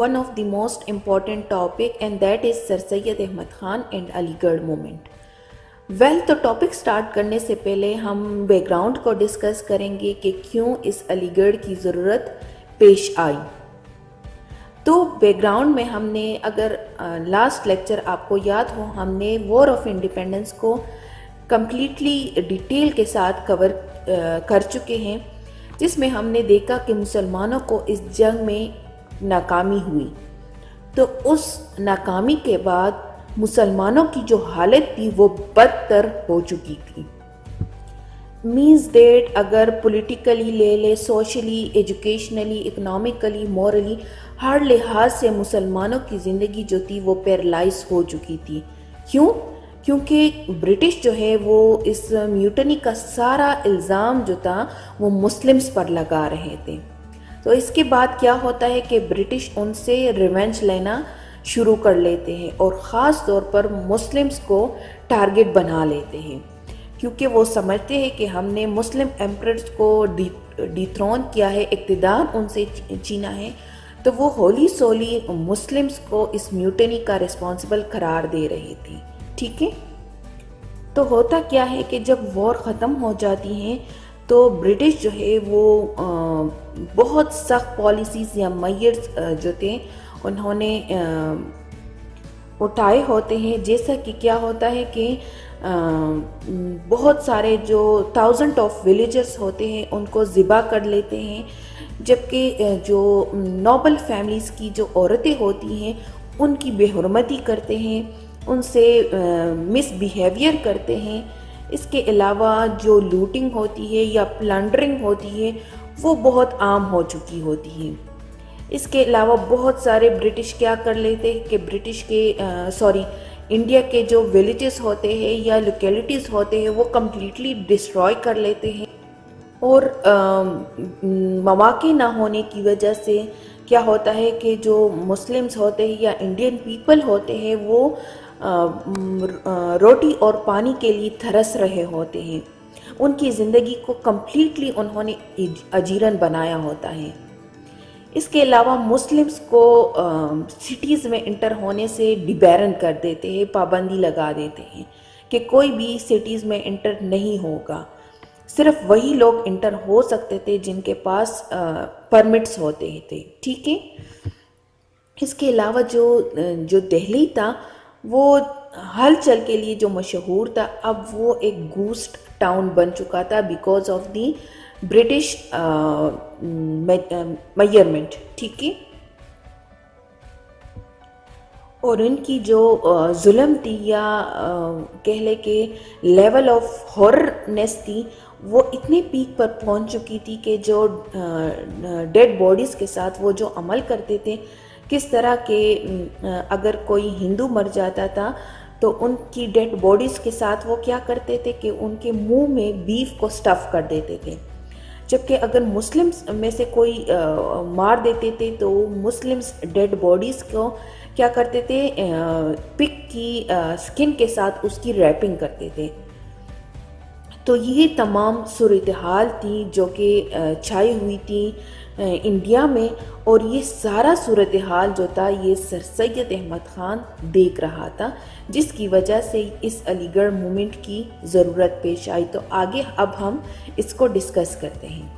one of the most important topic, and that is Sir Syed Ahmad Khan and Ali Garh movement. تو topic start کرنے سے پہلے ہم back ground کو discuss کریں گے کہ کیوں اس علی گڑھ کی ضرورت پیش آئی. تو بیک گراؤنڈ میں ہم نے اگر لاسٹ لیکچر آپ کو یاد ہو، ہم نے وار آف انڈیپینڈنس کو کمپلیٹلی ڈیٹیل کے ساتھ کور کر چکے ہیں، جس میں ہم نے دیکھا کہ مسلمانوں کو اس جنگ میں ناکامی ہوئی. تو اس ناکامی کے بعد مسلمانوں کی جو حالت تھی وہ بدتر ہو چکی تھی. مینز دیٹ اگر پولیٹیکلی لے لے، سوشلی، ایجوکیشنلی، اکنامکلی، مورلی، ہر لحاظ سے مسلمانوں کی زندگی جو تھی وہ پیرالائز ہو چکی تھی. کیوں؟ کیونکہ برٹش جو ہے وہ اس میوٹنی کا سارا الزام جو تھا وہ مسلمز پر لگا رہے تھے. تو اس کے بعد کیا ہوتا ہے کہ برٹش ان سے ریونج لینا شروع کر لیتے ہیں اور خاص طور پر مسلمز کو ٹارگٹ بنا لیتے ہیں، کیونکہ وہ سمجھتے ہیں کہ ہم نے مسلم ایمپررز کو ڈیتھرون کیا ہے، اقتدار ان سے چھینا ہے. تو وہ ہولی سولی مسلمز کو اس میوٹنی کا رسپانسبل قرار دے رہے تھے. ٹھیک ہے، تو ہوتا کیا ہے کہ جب وار ختم ہو جاتی ہیں تو برٹش جو ہے وہ بہت سخت پالیسیز یا میئرز جو تھے انہوں نے اٹھائے ہوتے ہیں. جیسا کہ کیا ہوتا ہے کہ بہت سارے جو 1000 آف ولیجرز ہوتے ہیں ان کو ذبح کر لیتے ہیں، جبکہ جو نوبل فیملیز کی جو عورتیں ہوتی ہیں ان کی بے حرمتی کرتے ہیں، ان سے مس بیہیویئر کرتے ہیں. اس کے علاوہ جو لوٹنگ ہوتی ہے یا پلنڈرنگ ہوتی ہے وہ بہت عام ہو چکی ہوتی ہے. اس کے علاوہ بہت سارے برٹش کیا کر لیتے کہ انڈیا کے جو ولیجز ہوتے ہیں یا لوکیلٹیز ہوتے ہیں وہ کمپلیٹلی ڈسٹروائے کر لیتے ہیں. اور مواقع نہ ہونے کی وجہ سے کیا ہوتا ہے کہ جو مسلمز ہوتے ہیں یا انڈین پیپل ہوتے ہیں وہ روٹی اور پانی کے لیے ترس رہے ہوتے ہیں. ان کی زندگی کو کمپلیٹلی انہوں نے اجیرن بنایا ہوتا ہے. اس کے علاوہ مسلمز کو سٹیز میں انٹر ہونے سے ڈیبیرن کر دیتے ہیں، پابندی لگا دیتے ہیں کہ کوئی بھی سٹیز میں انٹر نہیں ہوگا. صرف وہی لوگ انٹر ہو سکتے تھے جن کے پاس پرمٹس ہوتے تھے. ٹھیک ہے، اس کے علاوہ جو دہلی تھا وہ ہلچل کے لیے جو مشہور تھا، اب وہ ایک گوسٹ ٹاؤن بن چکا تھا because of the British measurement. ٹھیک ہے، اور ان کی جو ظلم تھی یا کہہ لے کہ لیول آف ہاررنیس تھی وہ اتنے پیک پر پہنچ چکی تھی کہ جو ڈیڈ باڈیز کے ساتھ وہ جو عمل کرتے تھے، کس طرح کہ اگر کوئی ہندو مر جاتا تھا تو ان کی ڈیڈ باڈیز کے ساتھ وہ کیا کرتے تھے کہ ان کے منہ میں بیف کو سٹف کر دیتے تھے. جبکہ اگر مسلمز میں سے کوئی مار دیتے تھے تو مسلمز ڈیڈ باڈیز کو کیا کرتے تھے، پگ کی سکن کے ساتھ اس کی ریپنگ کرتے تھے. تو یہ تمام صورتحال تھی جو کہ چھائی ہوئی تھی انڈیا میں، اور یہ سارا صورتحال جو تھا یہ سر سید احمد خان دیکھ رہا تھا، جس کی وجہ سے اس علی گڑھ موومنٹ کی ضرورت پیش آئی. تو آگے اب ہم اس کو ڈسکس کرتے ہیں.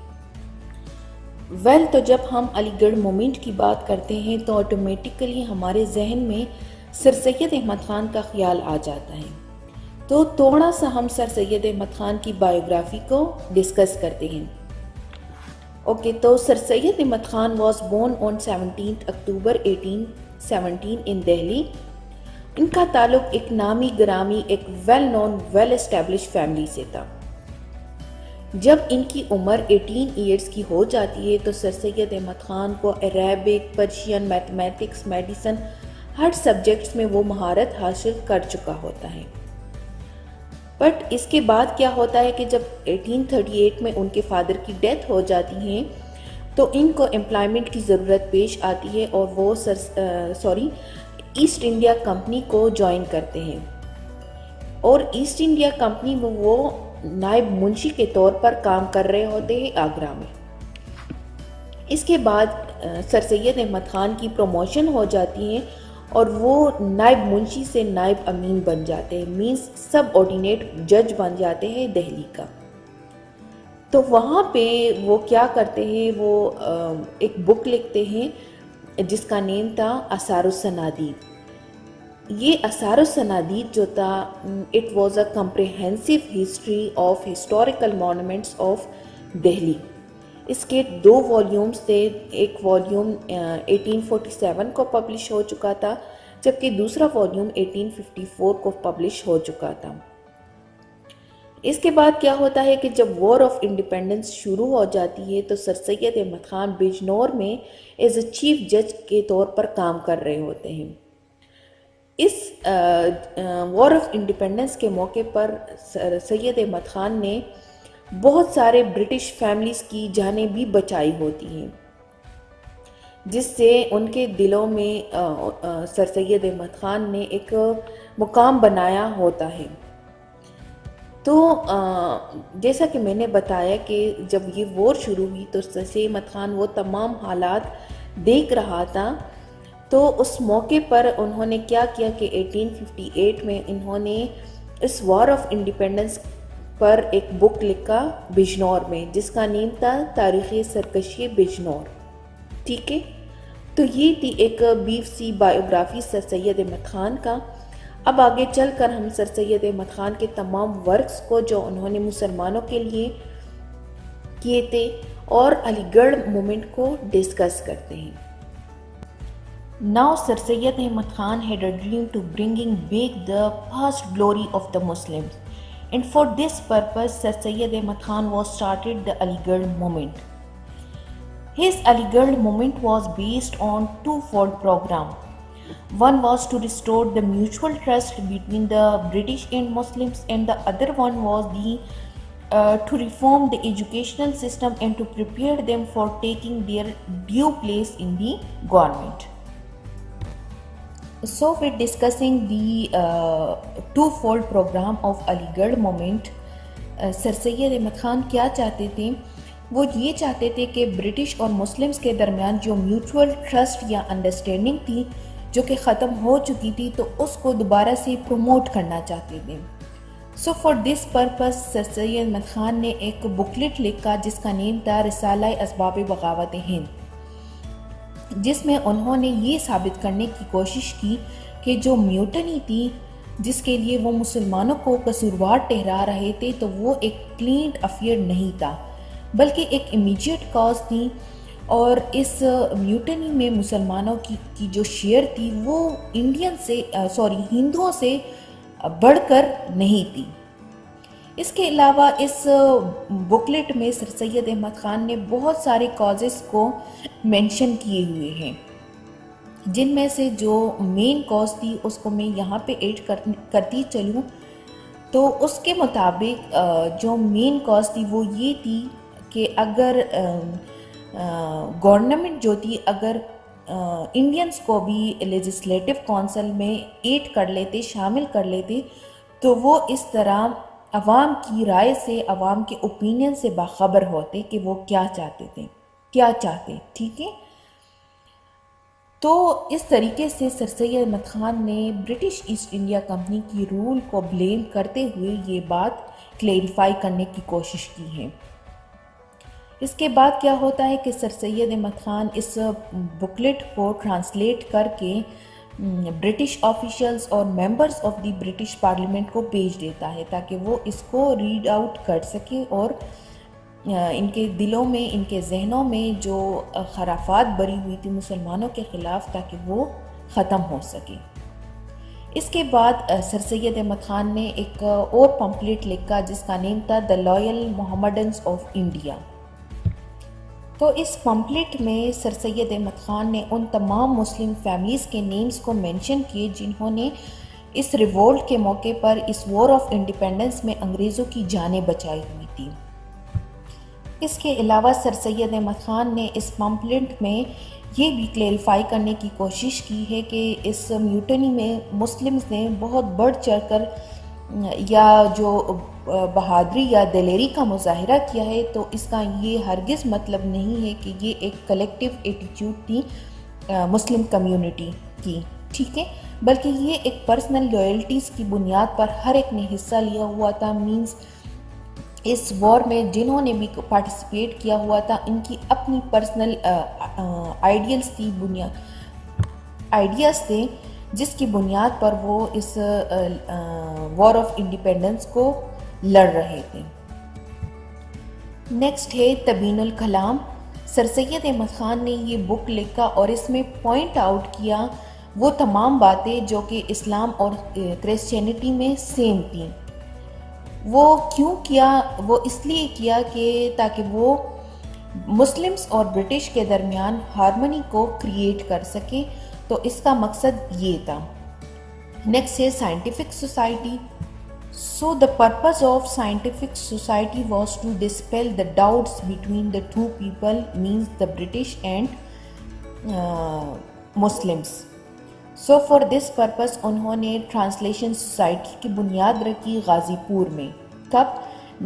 تو جب ہم علی گڑھ موومنٹ کی بات کرتے ہیں تو آٹومیٹیکلی ہمارے ذہن میں سر سید احمد خان کا خیال آ جاتا ہے. تو تھوڑا سا ہم سر سید احمد خان کی بایوگرافی کو ڈسکس کرتے ہیں. تو sir Syed Ahmad Khan was born on 17 October 1817 in Delhi. ان کا تعلق ایک نامی گرامی، ایک well known, well establish family سے تھا. جب ان کی عمر 18 ایئرز کی ہو جاتی ہے تو سر سید احمد خان کو عربک، پرشین، میتھمیٹکس، میڈیسن، ہر سبجیکٹس میں وہ مہارت حاصل کر چکا ہوتا ہے. بٹ اس کے بعد کیا ہوتا ہے کہ جب 1838 میں ان کے فادر کی ڈیتھ ہو جاتی ہے تو ان کو امپلائمنٹ کی ضرورت پیش آتی ہے اور وہ ایسٹ انڈیا کمپنی کو جوائن کرتے ہیں. اور ایسٹ انڈیا کمپنی میں وہ نائب منشی کے طور پر کام کر رہے ہوتے ہیں آگرہ میں. اس کے بعد سر سید احمد خان کی پروموشن ہو جاتی ہے اور وہ نائب منشی سے نائب امین بن جاتے ہیں، مینس سب آرڈینیٹ جج بن جاتے ہیں دہلی کا۔ تو وہاں پہ وہ کیا کرتے ہیں، وہ ایک بک لکھتے ہیں جس کا نیم تھا آثار الصنادید۔ یہ آثار الصنادید جو تھا، it was a comprehensive history of historical monuments of Delhi. اس کے 2 والیومز تھے، ایک والیوم 1847 کو پبلش ہو چکا تھا، جبکہ دوسرا والیوم 1854 کو پبلش ہو چکا تھا۔ اس کے بعد کیا ہوتا ہے کہ جب وار آف انڈیپینڈنس شروع ہو جاتی ہے تو سر سید احمد خان بجنور میں ایز اے چیف جج کے طور پر کام کر رہے ہوتے ہیں۔ اس وار آف انڈیپینڈنس کے موقع پر سر سید احمد خان نے بہت سارے برٹش فیملیز کی جانیں بھی بچائی ہوتی ہیں، جس سے ان کے دلوں میں سر سید احمد خان نے ایک مقام بنایا ہوتا ہے۔ تو جیسا کہ میں نے بتایا کہ جب یہ وار شروع ہوئی تو سر سید احمد خان وہ تمام حالات دیکھ رہا تھا، تو اس موقع پر انہوں نے کیا کیا کہ 1858 میں انہوں نے اس وار آف انڈیپینڈنس پر ایک بک لکھا بجنور میں، جس کا نیم تھا تاریخ سرکشی بجنور۔ ٹھیک ہے، تو یہ تھی ایک بیف سی بائیوگرافی سر سید احمد خان کا۔ اب آگے چل کر ہم سر سید احمد خان کے تمام ورکس کو جو انہوں نے مسلمانوں کے لیے کیے تھے اور علی گڑھ مومنٹ کو ڈسکس کرتے ہیں۔ Now Sir Syed Ahmad Khan had a dream to bringing back the past glory of the Muslims, and for this purpose Sir Syed Ahmad Khan was started the Aligarh movement. His Aligarh movement was based on twofold program. One was to restore the mutual trust between the British and Muslims, and the other one was to reform the educational system and to prepare them for taking their due place in the government. So we're discussing the two-fold program of Aligarh movement. سر سید احمد خان کیا چاہتے تھے؟ وہ یہ چاہتے تھے کہ British اور Muslims کے درمیان جو میوچول ٹرسٹ یا انڈرسٹینڈنگ تھی جو کہ ختم ہو چکی تھی، تو اس کو دوبارہ سے پروموٹ کرنا چاہتے تھے۔ سو فار دس پرپس سر سید احمد خان نے ایک بکلٹ لکھا جس کا نیم تھا رسالہ اسباب بغاوت ہند، جس میں انہوں نے یہ ثابت کرنے کی کوشش کی کہ جو میوٹنی تھی جس کے لیے وہ مسلمانوں کو قصوروار ٹھہرا رہے تھے، تو وہ ایک کلین افیئر نہیں تھا بلکہ ایک امیجیٹ کاز تھی، اور اس میوٹنی میں مسلمانوں کی جو شیئر تھی وہ ہندوؤں سے بڑھ کر نہیں تھی۔ اس کے علاوہ اس بکلٹ میں سر سید احمد خان نے بہت سارے کازز کو مینشن کیے ہوئے ہیں، جن میں سے جو مین کاز تھی اس کو میں یہاں پہ ایڈ کرتی چلوں۔ تو اس کے مطابق جو مین کاز تھی وہ یہ تھی کہ اگر گورنمنٹ جو تھی اگر انڈینز کو بھی لیجسلیٹو کونسل میں ایڈ کر لیتے، شامل کر لیتے، تو وہ اس طرح عوام کی رائے سے، عوام کے اوپینین سے باخبر ہوتے کہ وہ کیا چاہتے۔ ٹھیک ہے، تو اس طریقے سے سر سید احمد خان نے برٹش ایسٹ انڈیا کمپنی کی رول کو بلیم کرتے ہوئے یہ بات کلیریفائی کرنے کی کوشش کی ہے۔ اس کے بعد کیا ہوتا ہے کہ سر سید احمد خان اس بکلٹ کو ٹرانسلیٹ کر کے برٹش آفیشلز اور members of the British parliament کو بھیج دیتا ہے تاکہ وہ اس کو ریڈ آؤٹ کر سکے اور ان کے دلوں میں، ان کے ذہنوں میں جو خرافات بری ہوئی تھی مسلمانوں کے خلاف، تاکہ وہ ختم ہو سکے۔ اس کے بعد سر سید احمد خان نے ایک اور پمفلٹ لکھا جس کا نیم تھا دی لائل محمڈنز آف انڈیا۔ تو اس پمفلٹ میں سر سید احمد خان نے ان تمام مسلم فیملیز کے نیمز کو مینشن کیے جنہوں نے اس ریوولٹ کے موقع پر اس وار آف انڈیپینڈنس میں انگریزوں کی جانیں بچائی ہوئی تھی۔ اس کے علاوہ سر سید احمد خان نے اس پمفلٹ میں یہ بھی کلیریفائی کرنے کی کوشش کی ہے کہ اس میوٹنی میں مسلمز نے بہت بڑھ چڑھ کر یا جو بہادری یا دلیری کا مظاہرہ کیا ہے، تو اس کا یہ ہرگز مطلب نہیں ہے کہ یہ ایک کلیکٹیو ایٹیٹیوڈ تھی مسلم کمیونٹی کی، ٹھیک ہے، بلکہ یہ ایک پرسنل لائلٹیز کی بنیاد پر ہر ایک نے حصہ لیا ہوا تھا. مینز اس وار میں جنہوں نے بھی پارٹیسپیٹ کیا ہوا تھا ان کی اپنی پرسنل آئیڈیاز تھے جس کی بنیاد پر وہ اس وار آف انڈیپینڈنس کو لڑ رہے تھے. نیکسٹ ہے تبیین الکلام. سر سید احمد خان نے یہ بک لکھا اور اس میں پوائنٹ آؤٹ کیا وہ تمام باتیں جو کہ اسلام اور کرسچینٹی میں سیم تھیں. وہ کیوں کیا؟ وہ اس لیے کیا کہ تاکہ وہ مسلمز اور برٹش کے درمیان ہارمنی کو کریٹ کر سکے، تو اس کا مقصد یہ تھا. نیکسٹ ہے scientific society. So the purpose of scientific society was to dispel the doubts between the two people, means the British and Muslims. So for this purpose انہوں نے ٹرانسلیشن سوسائٹی کی بنیاد رکھی غازی پور میں. کب؟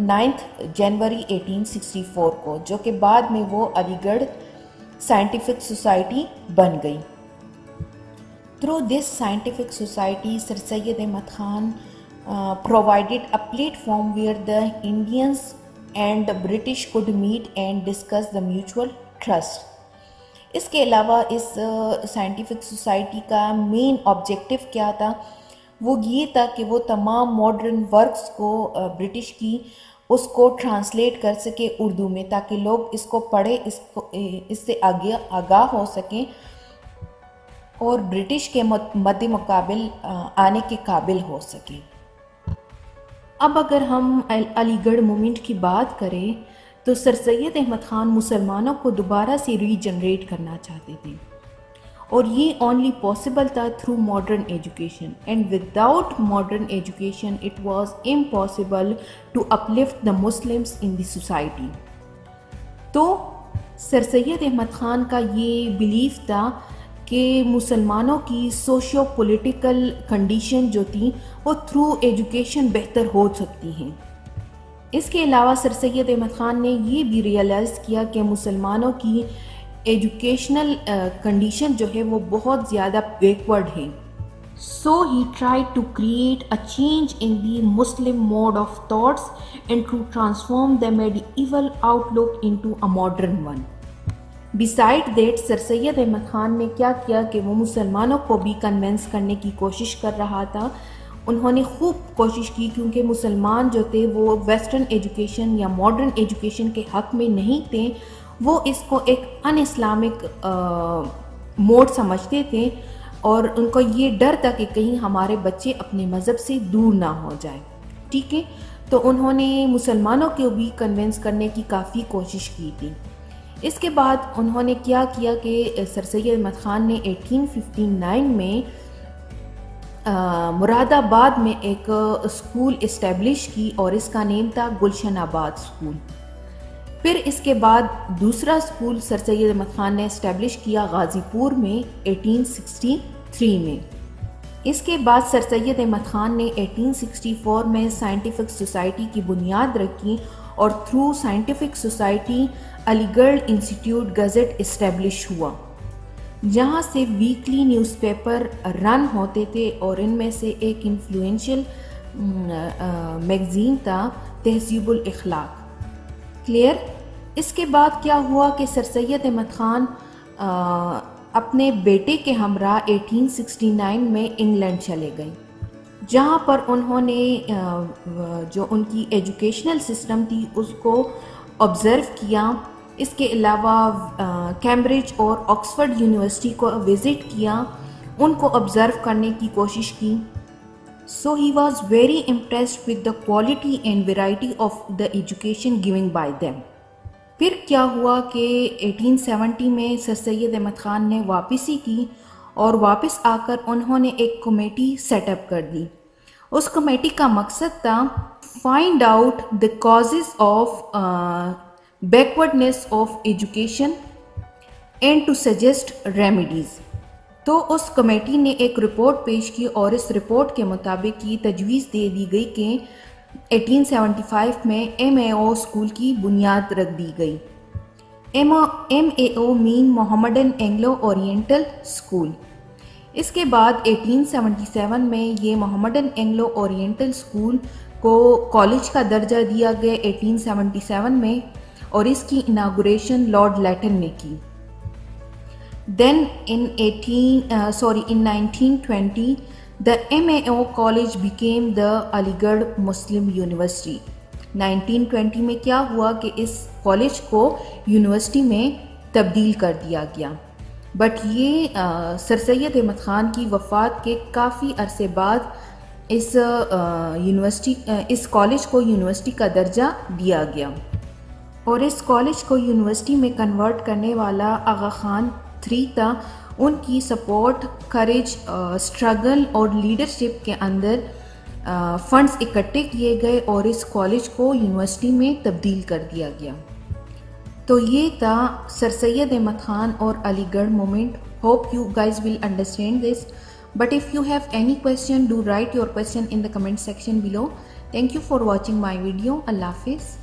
9 جنوری 1864 کو، جو کہ بعد میں وہ علی گڑھ سائنٹیفک سوسائٹی بن گئی. Through this scientific society, Sir Syed Ahmad Khan provided a platform where the Indians and the British could meet and discuss the mutual trust. اس کے علاوہ اس سائنٹیفک سوسائٹی کا مین آبجیکٹیو کیا تھا؟ وہ یہ تھا کہ وہ تمام ماڈرن ورکس کو برٹش کی اس کو ٹرانسلیٹ کر سکے اردو میں، تاکہ لوگ اس کو پڑھے، اس سے آگاہ ہو سکیں اور برٹش کے مد مقابل آنے کے قابل ہو سکیں. اب اگر ہم علی گڑھ مومنٹ کی بات کریں تو سر سید احمد خان مسلمانوں کو دوبارہ سے ری جنریٹ کرنا چاہتے تھے، اور یہ اونلی پاسبل تھا through modern education, and without modern education it was impossible to uplift the Muslims in the society. تو سر سید احمد خان کا یہ بلیف تھا کہ مسلمانوں کی سوشیو پولیٹیکل کنڈیشن جو تھی وہ تھرو ایجوکیشن بہتر ہو سکتی ہیں. اس کے علاوہ سر سید احمد خان نے یہ بھی ریئلائز کیا کہ مسلمانوں کی ایجوکیشنل کنڈیشن جو ہے وہ بہت زیادہ بیکورڈ ہے. So he try to create a change in the Muslim mode of thoughts and to transform the medieval outlook into a modern one. Beside that sir Syed Ahmad Khan نے کیا کیا کہ وہ مسلمانوں کو بھی کنونس کرنے کی کوشش کر رہا تھا. انہوں نے خوب کوشش کی کیونکہ مسلمان جو تھے وہ ویسٹرن ایجوکیشن یا ماڈرن ایجوکیشن کے حق میں نہیں تھے، وہ اس کو ایک ان اسلامک موڈ سمجھتے تھے، اور ان کو یہ ڈر تھا کہ کہیں ہمارے بچے اپنے مذہب سے دور نہ ہو جائیں. ٹھیک ہے، تو انہوں نے مسلمانوں کو بھی کنونس کرنے کی کافی کوشش کی تھی. اس کے بعد انہوں نے کیا کیا کہ سر سید احمد خان نے 1859 میں مراد آباد میں ایک اسکول اسٹیبلش کی، اور اس کا نیم تھا گلشن آباد اسکول. پھر اس کے بعد دوسرا اسکول سر سید احمد خان نے اسٹیبلش کیا غازی پور میں 1863 میں. اس کے بعد سر سید احمد خان نے 1864 میں سائنٹیفک سوسائٹی کی بنیاد رکھی، اور تھرو سائنٹیفک سوسائٹی علی گڑھ انسٹیٹیوٹ گزٹ اسٹیبلش ہوا، جہاں سے ویکلی نیوز پیپر رن ہوتے تھے، اور ان میں سے ایک انفلوئنشل میگزین تھا تہذیب الاخلاق. کلیئر؟ اس کے بعد کیا ہوا کہ سر سید احمد خان اپنے بیٹے کے ہمراہ 1869 میں انگلینڈ چلے گئے، جہاں پر انہوں نے جو ان کی ایجوکیشنل سسٹم تھی اس کو آبزرو کیا. اس کے علاوہ کیمبرج اور آکسفورڈ یونیورسٹی کو وزٹ کیا، ان کو آبزرو کرنے کی کوشش کی. So he was very impressed with the quality and variety of the education giving by them. پھر کیا ہوا کہ 1870 میں سر سید احمد خان نے واپسی کی، اور واپس آ کر انہوں نے ایک کمیٹی سیٹ اپ کر دی. اس کمیٹی کا مقصد تھا find out the causes of backwardness of education and to suggest remedies. تو اس کمیٹی نے ایک رپورٹ پیش کی اور اس رپورٹ کے مطابق یہ تجویز دے دی گئی کہ 1875 میں ایم اے او اسکول کی بنیاد رکھ دی گئی. ایم اے او مین محمڈن اینگلو اورینٹل اسکول. اس کے بعد 1877 میں یہ محمڈن اینگلو اورینٹل اسکول کو کالج کا درجہ دیا گیا 1877 میں، اور اس کی اناگوریشن لارڈ لیٹن نے کی. Then in 1920 the MAO college became the علی گڑھ مسلم یونیورسٹی. 1920 میں کیا ہوا کہ اس کالج کو یونیورسٹی میں تبدیل کر دیا گیا. بٹ یہ سر سید احمد خان کی وفات کے کافی عرصے بعد اس کالج کو یونیورسٹی کا درجہ دیا گیا، اور اس کالج کو یونیورسٹی میں کنورٹ کرنے والا آغا خان 3 تھا. ان کی سپورٹ، کریج، اسٹرگل اور لیڈرشپ کے اندر فنڈز اکٹھے کیے گئے اور اس کالج کو یونیورسٹی میں تبدیل کر دیا گیا. تو یہ تھا سر سید احمد خان اور علی گڑھ moment. Hope you guys will understand this. But if you have any question, do write your question in the comment section below. Thank you for watching my video. Allah Hafiz.